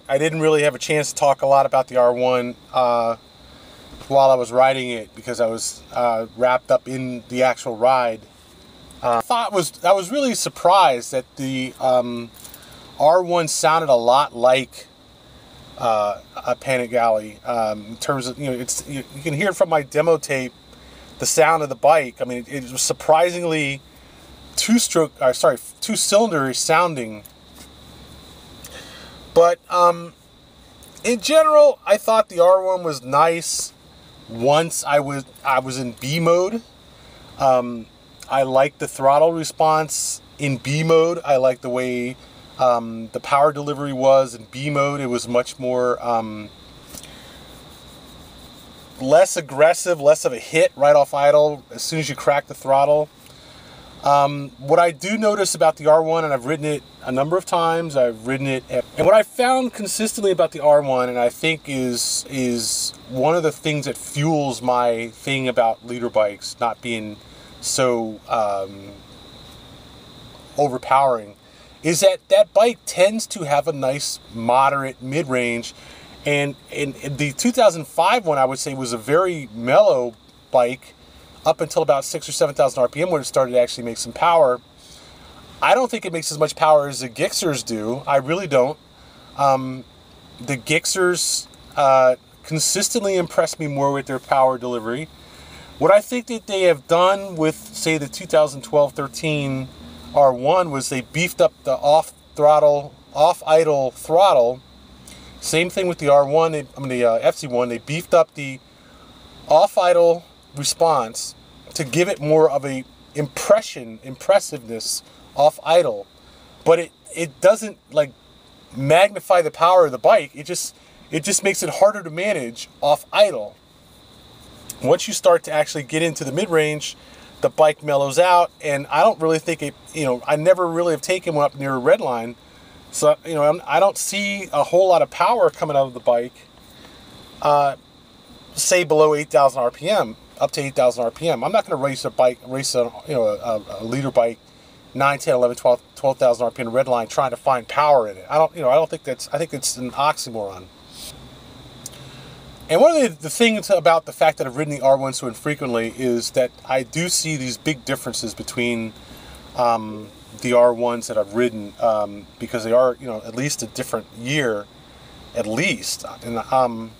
I didn't really have a chance to talk a lot about the R1 while I was riding it because I was wrapped up in the actual ride. I was really surprised that the R1 sounded a lot like a Panigale in terms of, you can hear it from my demo tape, the sound of the bike. I mean, it was surprisingly two-cylinder sounding. But in general, I thought the R1 was nice once I was in B mode. I liked the throttle response in B mode. I liked the way the power delivery was in B mode. It was much more less aggressive, less of a hit right off idle as soon as you crack the throttle. What I do notice about the R1, and I've ridden it a number of times, and what I found consistently about the R1, and I think is one of the things that fuels my thing about leader bikes not being so overpowering, is that bike tends to have a nice moderate mid-range, and the 2005 one I would say was a very mellow bike up until about 6,000 or 7,000 RPM when it started to actually make some power. I don't think it makes as much power as the Gixxers do. I really don't. The Gixxers consistently impress me more with their power delivery. What I think that they have done with, say, the 2012-13 R1 was they beefed up the off-idle throttle. Same thing with the R1, the FC1. They beefed up the off-idle response to give it more of a impressiveness off idle, but it doesn't like magnify the power of the bike. It just makes it harder to manage off idle. Once you start to actually get into the mid-range, the bike mellows out, and I don't really think it, I never really have taken one up near a red line, so I don't see a whole lot of power coming out of the bike say below 8,000 RPM. Up to 8,000 RPM. I'm not going to race a leader bike 9, 10, 11, 12,000 RPM red line trying to find power in it. I think it's an oxymoron. And one of the things about the fact that I've ridden the R1 so infrequently is that I do see these big differences between the R1s that I've ridden because they are, at least a different year, at least. And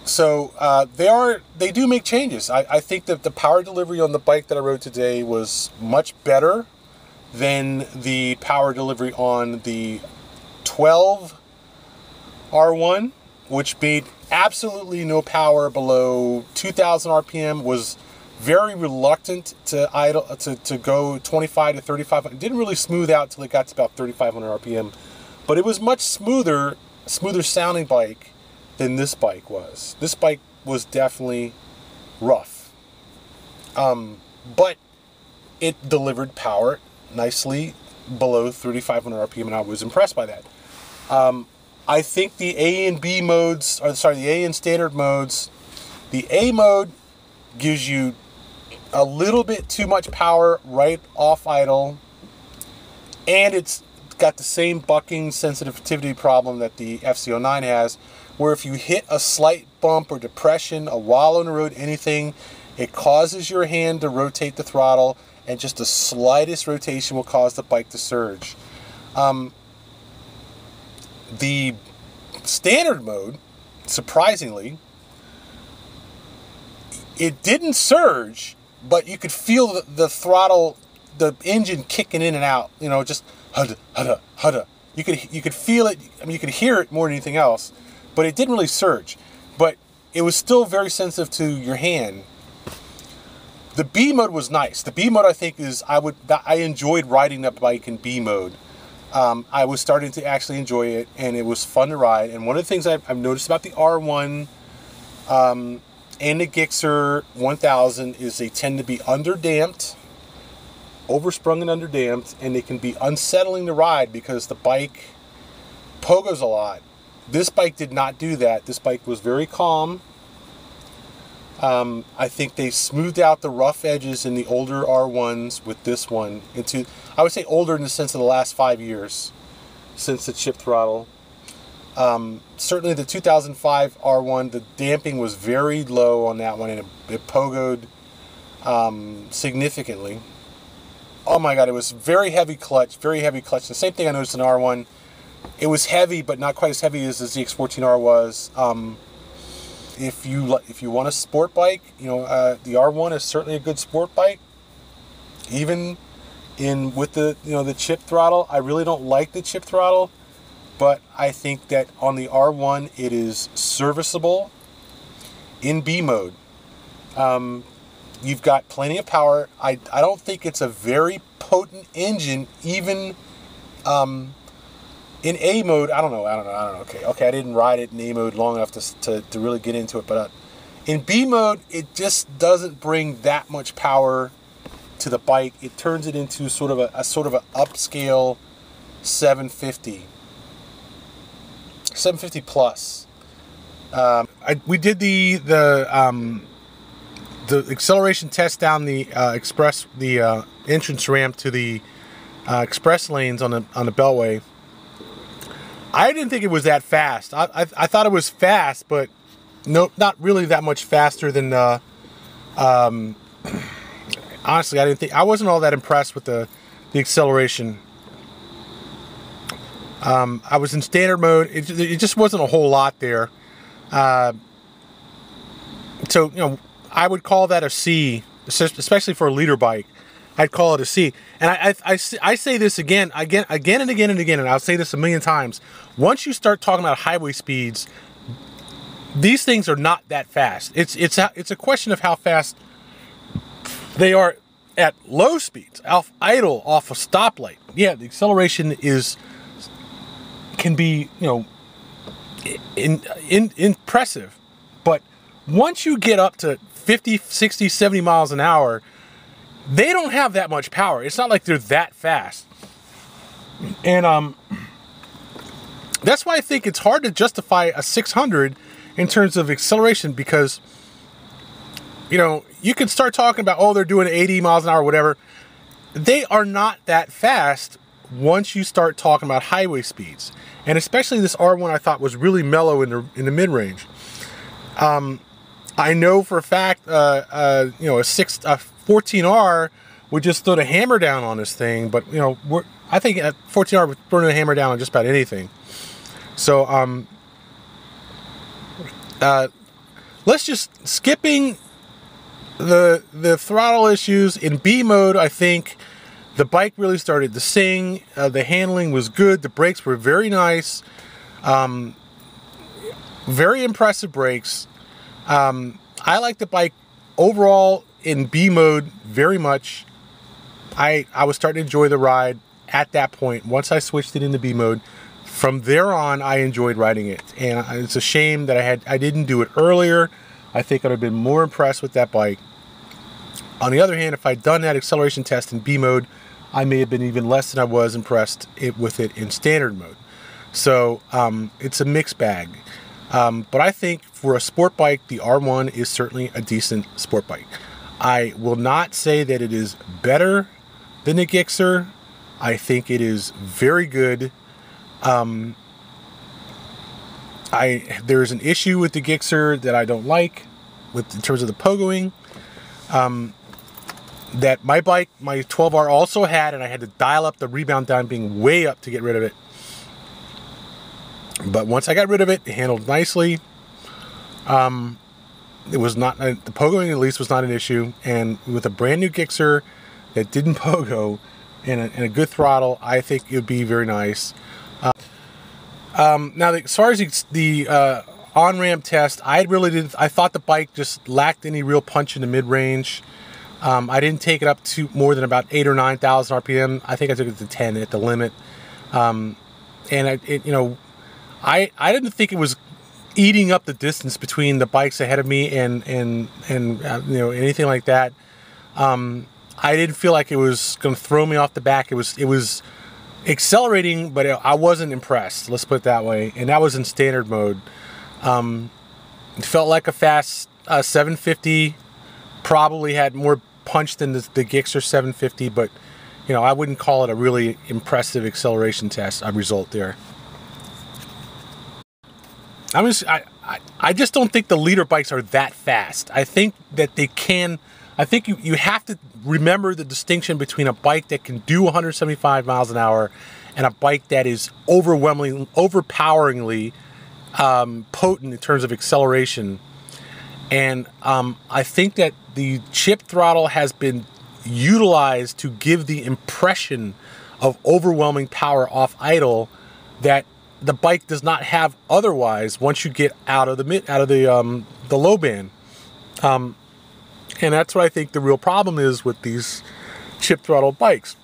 so they do make changes. I think that the power delivery on the bike that I rode today was much better than the power delivery on the 12 R1, which made absolutely no power below 2,000 RPM, was very reluctant to go 25 to 35. It didn't really smooth out till it got to about 3,500 RPM, but it was much smoother sounding bike than this bike was. This bike was definitely rough. But it delivered power nicely below 3,500 RPM, and I was impressed by that. I think the A and B modes, the A and standard modes, the A mode gives you a little bit too much power right off idle, and it's got the same bucking sensitivity problem that the FC09 has, where if you hit a slight bump or depression, a wallow in the road, anything, it causes your hand to rotate the throttle, and just the slightest rotation will cause the bike to surge. The standard mode, surprisingly, it didn't surge, but you could feel the throttle, the engine kicking in and out, just hudda, hudda, hudda. You could feel it, you could hear it more than anything else, but it didn't really surge. But it was still very sensitive to your hand. The B mode was nice. The B mode, I think, I enjoyed riding that bike in B mode. I was starting to actually enjoy it, and it was fun to ride. And one of the things I've noticed about the R1 and the Gixxer 1000 is they tend to be underdamped, oversprung and underdamped, and they can be unsettling to ride because the bike pogos a lot. This bike did not do that. This bike was very calm. I think they smoothed out the rough edges in the older R1s with this one into, I would say older in the sense of the last 5 years. since the chip throttle. Certainly the 2005 R1, the damping was very low on that one, and it pogoed significantly. Oh my god, it was very heavy clutch, very heavy clutch. The same thing I noticed in R1. It was heavy, but not quite as heavy as the ZX14R was. If you want a sport bike, the R1 is certainly a good sport bike. Even with the chip throttle, I really don't like the chip throttle, but I think that on the R1 it is serviceable in B mode. You've got plenty of power. I don't think it's a very potent engine, even in A mode. I don't know. Okay, I didn't ride it in A mode long enough to really get into it, but in B mode, it just doesn't bring that much power to the bike. It turns it into sort of a upscale 750 plus. We did the acceleration test down the entrance ramp to the express lanes on the Beltway. I didn't think it was that fast. I thought it was fast, but no, not really that much faster than. Honestly, I wasn't all that impressed with the acceleration. I was in standard mode. It just wasn't a whole lot there. So I would call that a C, especially for a leader bike. I'd call it a C. And I say this again and again, and I'll say this a million times. Once you start talking about highway speeds, these things are not that fast. It's a question of how fast they are at low speeds, idle off a stoplight. Yeah, the acceleration can be impressive, but once you get up to 50, 60, 70 miles an hour, they don't have that much power. It's not like they're that fast. And that's why I think it's hard to justify a 600 in terms of acceleration, because you can start talking about, oh, they're doing 80 miles an hour or whatever. They are not that fast once you start talking about highway speeds. And especially this R1 I thought was really mellow in the mid-range. I know for a fact, a 14R would just throw the hammer down on this thing, but I think a 14R would throw the hammer down on just about anything. So let's just skipping the throttle issues in B mode. I think the bike really started to sing. The handling was good. The brakes were very nice. Very impressive brakes. I like the bike overall in B mode very much. I was starting to enjoy the ride at that point. Once I switched it into B mode, from there on I enjoyed riding it, and it's a shame that I didn't do it earlier. I think I'd have been more impressed with that bike. On the other hand, if I'd done that acceleration test in B mode, I may have been even less than I was impressed with it in standard mode. So it's a mixed bag. But I think for a sport bike, the R1 is certainly a decent sport bike. I will not say that it is better than the Gixxer. I think it is very good. There's an issue with the Gixxer that I don't like in terms of the pogoing. That my bike, my 12R, also had, and I had to dial up the rebound damping way up to get rid of it. But once I got rid of it, it handled nicely. It was not, the pogoing at least was not an issue. And with a brand new Gixxer that didn't pogo and a good throttle, I think it would be very nice. Now, as far as the on-ramp test, I thought the bike just lacked any real punch in the mid-range. I didn't take it up to more than about 8,000 or 9,000 RPM. I think I took it to 10 at the limit. And I didn't think it was eating up the distance between the bikes ahead of me and anything like that. I didn't feel like it was going to throw me off the back. It was accelerating, but I wasn't impressed. Let's put it that way. And that was in standard mode. It felt like a fast 750. Probably had more punch than the Gixxer 750, but you know, I wouldn't call it a really impressive acceleration test result there. I just don't think the leader bikes are that fast. I think that they can. I think you have to remember the distinction between a bike that can do 175 miles an hour and a bike that is overpoweringly potent in terms of acceleration. And I think that the chip throttle has been utilized to give the impression of overwhelming power off idle that the bike does not have otherwise once you get out of the low band. And that's what I think the real problem is with these chip throttle bikes.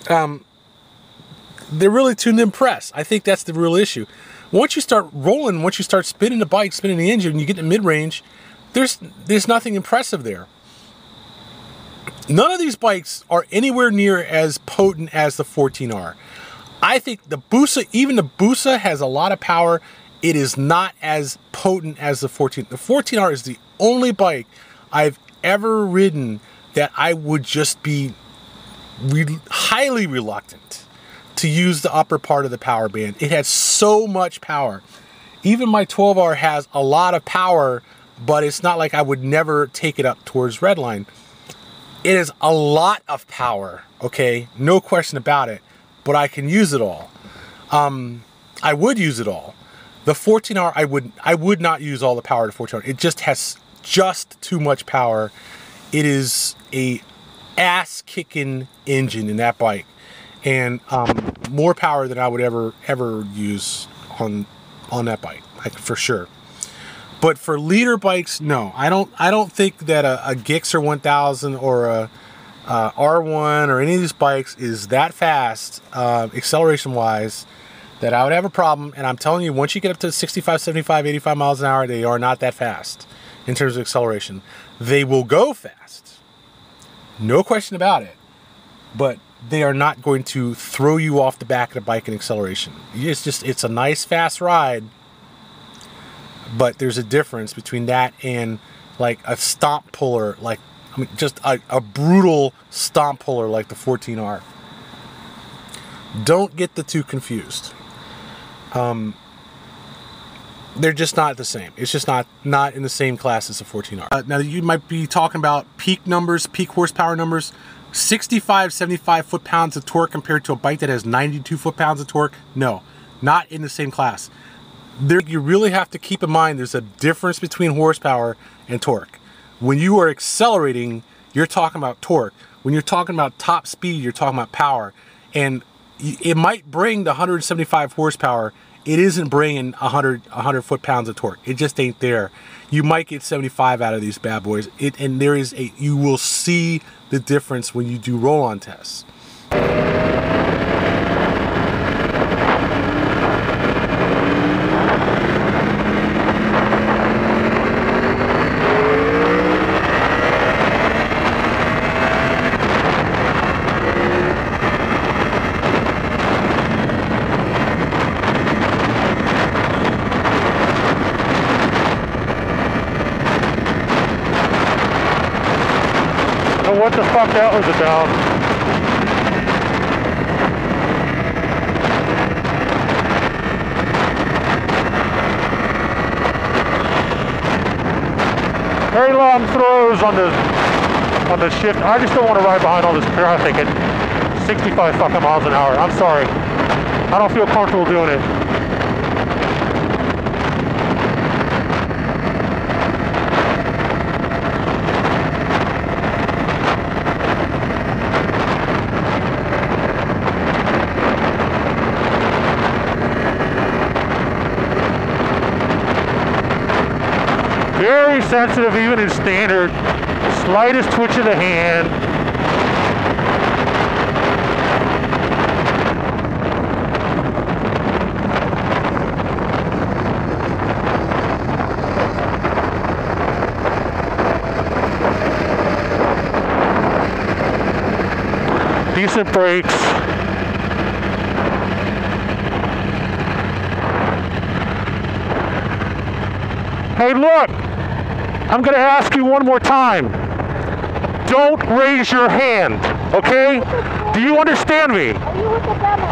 They're really tuned to impress. I think that's the real issue. Once you start rolling, once you start spinning the bike, spinning the engine, you get to mid-range, there's nothing impressive there. None of these bikes are anywhere near as potent as the 14R. I think the Busa, even the Busa has a lot of power. It is not as potent as the 14. The 14R is the only bike I've ever ridden that I would just be highly reluctant to use the upper part of the power band. It has so much power. Even my 12R has a lot of power, but it's not like I would never take it up towards redline. It is a lot of power, okay? No question about it, but I can use it all. I would use it all. The 14R, I would not use all the power of the 14R. It just has just too much power. It is a ass-kicking engine in that bike, and more power than I would ever use on that bike, like, for sure. But for leader bikes, no, I don't think that a Gixxer 1000 or a R1 or any of these bikes is that fast acceleration wise that I would have a problem. And I'm telling you, once you get up to 65, 75, 85 miles an hour, they are not that fast in terms of acceleration. They will go fast, no question about it, but they are not going to throw you off the back of the bike in acceleration. It's a nice fast ride, but there's a difference between that and like a stomp puller, like, I mean, just a brutal stomp puller like the 14R. Don't get the two confused. They're just not the same. It's just not in the same class as the 14R. Now you might be talking about peak numbers, peak horsepower numbers. 65, 75 foot-pounds of torque compared to a bike that has 92 foot-pounds of torque. No, not in the same class. You really have to keep in mind there's a difference between horsepower and torque. When you are accelerating, you're talking about torque. When you're talking about top speed, you're talking about power. And it might bring the 175 horsepower. It isn't bringing 100 foot-pounds of torque. It just ain't there. You might get 75 out of these bad boys. And there is you will see the difference when you do roll-on tests. What the fuck that was about. Very long throws on the shift. I just don't want to ride behind all this traffic at 65 fucking miles an hour. I'm sorry. I don't feel comfortable doing it. Very sensitive, even in standard. Slightest twitch of the hand. Decent brakes. Hey, look! I'm going to ask you one more time. Don't raise your hand, okay? Do you understand me? Are you with the demo?